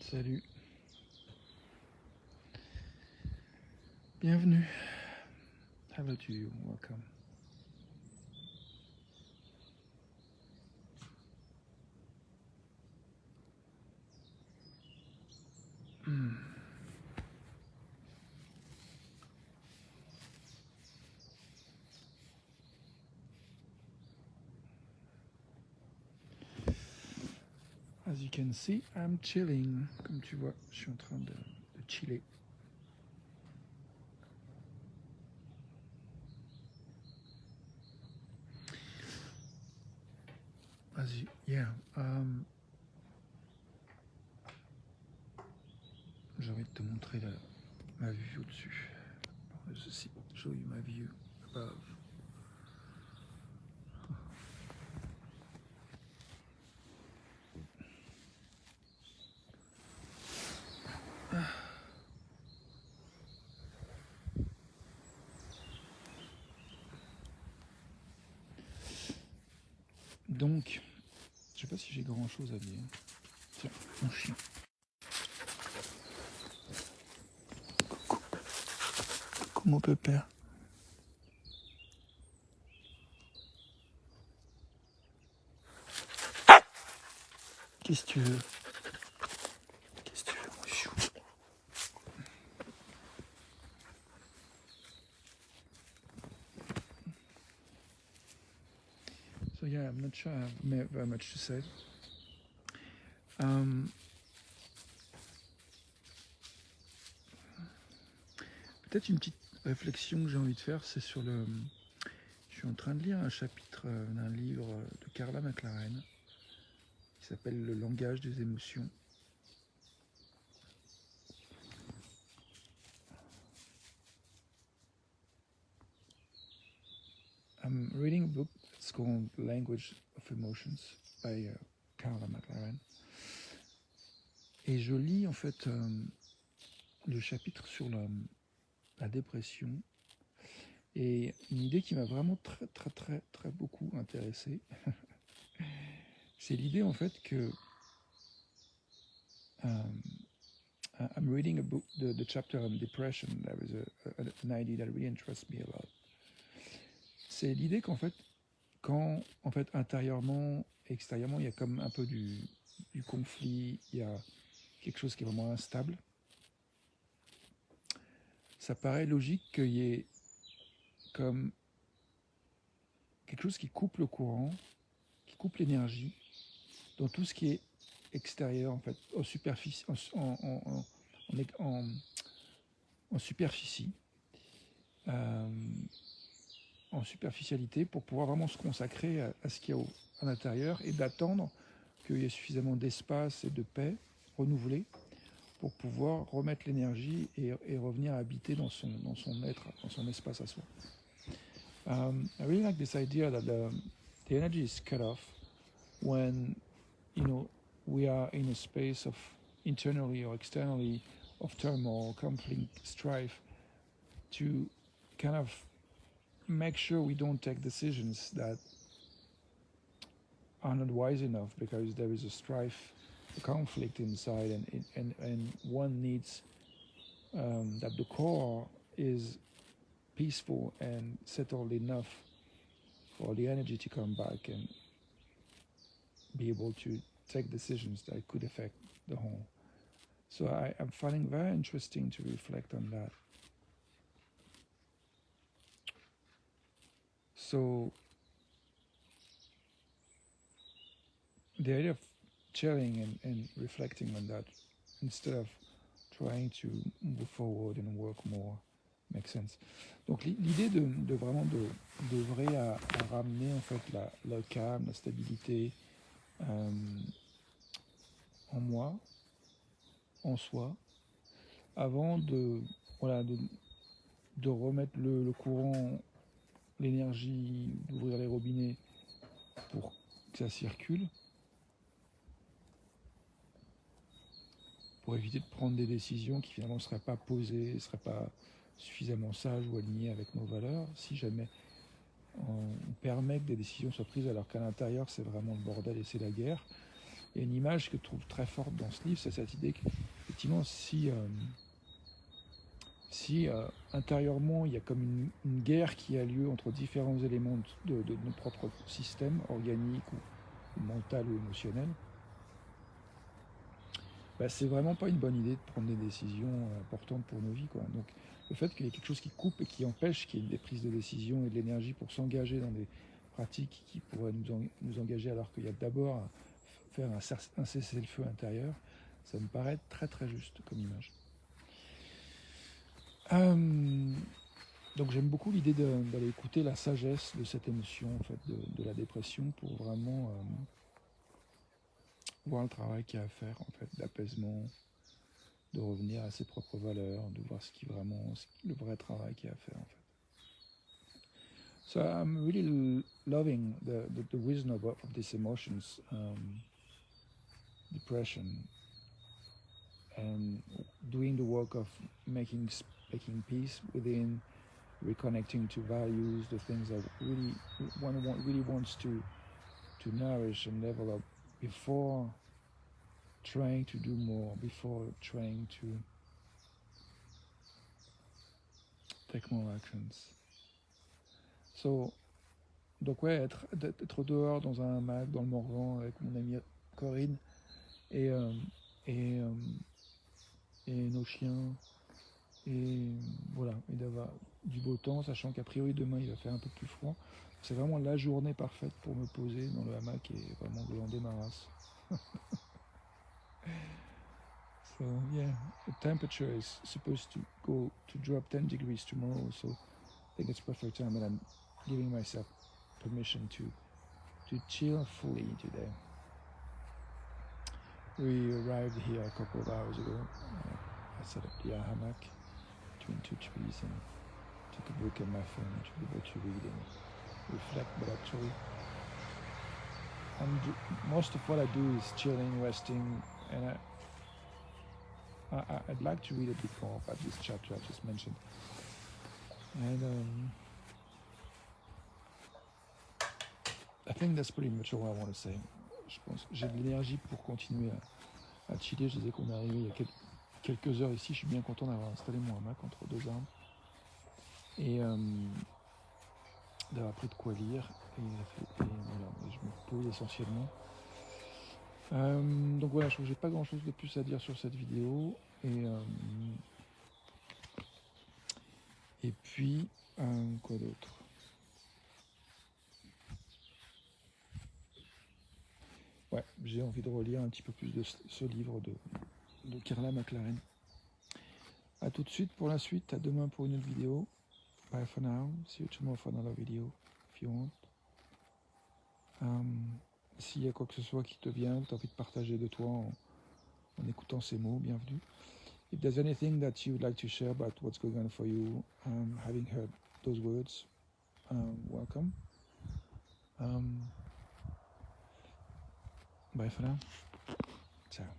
Salut, bienvenue. Hello to you, welcome. As you can see, I'm chilling. Comme tu vois, je suis en train de chiller. Yeah. J'ai envie de te montrer ma vue au-dessus. Ceci, show you my view above. Donc, je sais pas si j'ai grand chose à dire. Tiens, mon chien. Coucou. Coucou mon pépère. Qu'est-ce que tu veux? Qu'est-ce que tu veux, mon chou? So yeah, I'm not sure I have very much to say. Peut-être une petite réflexion que j'ai envie de faire, c'est sur le... Je suis en train de lire un chapitre d'un livre de Carla McLaren qui s'appelle Le langage des émotions. I'm reading a book that's called Language of Emotions by Carla McLaren. Et je lis en fait le chapitre sur la dépression. Et une idée qui m'a vraiment très beaucoup intéressé, c'est l'idée en fait que I'm reading a book, the chapter on depression. There is an idea that really interests me a lot. C'est l'idée qu'en fait, quand en fait intérieurement, extérieurement, il y a comme un peu du conflit, il y a quelque chose qui est vraiment instable. Ça paraît logique qu'il y ait comme quelque chose qui coupe le courant, qui coupe l'énergie dans tout ce qui est extérieur en fait, en superficie, en superficie, en superficialité, pour pouvoir vraiment se consacrer à ce qu'il y a à l'intérieur et d'attendre qu'il y ait suffisamment d'espace et de paix renouvelée pour pouvoir remettre l'énergie et revenir habiter dans son être, dans son espace à soi. I really like this idea that the energy is cut off when, we are in a space of internally or externally of turmoil, conflict, strife, to kind of make sure we don't take decisions that are not wise enough because there is a strife, a conflict inside, and one needs that the core is peaceful and settled enough for the energy to come back and be able to take decisions that could affect the whole. So I'm finding very interesting to reflect on that. So the idea of chilling and reflecting on that instead of trying to move forward and work more makes sense. Donc l'idée de vraiment d'œuvrer à ramener en fait le calme, la stabilité en moi, en soi, avant de remettre le courant, l'énergie, d'ouvrir les robinets pour que ça circule, pour éviter de prendre des décisions qui finalement ne seraient pas posées, ne seraient pas suffisamment sages ou alignées avec nos valeurs, si jamais on permet que des décisions soient prises alors qu'à l'intérieur c'est vraiment le bordel et c'est la guerre. Et une image que je trouve très forte dans ce livre, c'est cette idée qu'effectivement, si intérieurement il y a comme une guerre qui a lieu entre différents éléments de nos propres systèmes organiques ou mental ou émotionnel, c'est vraiment pas une bonne idée de prendre des décisions importantes pour nos vies, quoi. Donc le fait qu'il y ait quelque chose qui coupe et qui empêche qu'il y ait des prises de décision et de l'énergie pour s'engager dans des pratiques qui pourraient nous engager alors qu'il y a d'abord à faire un cessez-le-feu intérieur, ça me paraît très très juste comme image. Donc j'aime beaucoup l'idée d'aller écouter la sagesse de cette émotion, en fait, de la dépression, pour vraiment voir le travail qu'il y a à faire, en fait, d'apaisement, de revenir à ses propres valeurs, de voir le vrai travail qu'il y a à faire, en fait. So I'm really loving the wisdom of these emotions, depression, and doing the work of making peace within, reconnecting to values, the things that one really wants to nourish and develop before trying to do more, before trying to take more actions. So, donc ouais, être dehors dans un hamac, dans le Morvan, avec mon amie Corinne et nos chiens, et voilà, et d'avoir du beau temps, sachant qu'a priori demain il va faire un peu plus froid. C'est vraiment la journée parfaite pour me poser dans le hamac et vraiment glander ma race. So yeah, the temperature is supposed to drop 10 degrees tomorrow, so I think it's perfect time that I'm giving myself permission to chill fully today. We arrived here a couple of hours ago. I set up the hammock between two trees and took a book and my phone to be able to read and reflect, but actually most of what I do is chilling, resting, and I'd like to read a bit more about this chapter I just mentioned. And I think that's pretty much all I want to say. Je pense que j'ai de l'énergie pour continuer à chiller. Je disais qu'on est arrivé il y a quelques heures ici. Je suis bien content d'avoir installé mon hamac entre deux arbres et d'avoir pris de quoi lire. Et voilà, je me pose essentiellement. Donc voilà, je trouve que j'ai pas grand chose de plus à dire sur cette vidéo. Et puis, quoi d'autre? Ouais, j'ai envie de relire un petit peu plus de ce livre de Carla McLaren. A tout de suite pour la suite, à demain pour une autre vidéo. Bye for now, see you tomorrow for another video, if you want. S'il y a quoi que ce soit qui te vient, ou tu as envie de partager de toi en écoutant ces mots, bienvenue. If there's anything that you would like to share about what's going on for you, having heard those words, welcome. Bye for now. Ciao.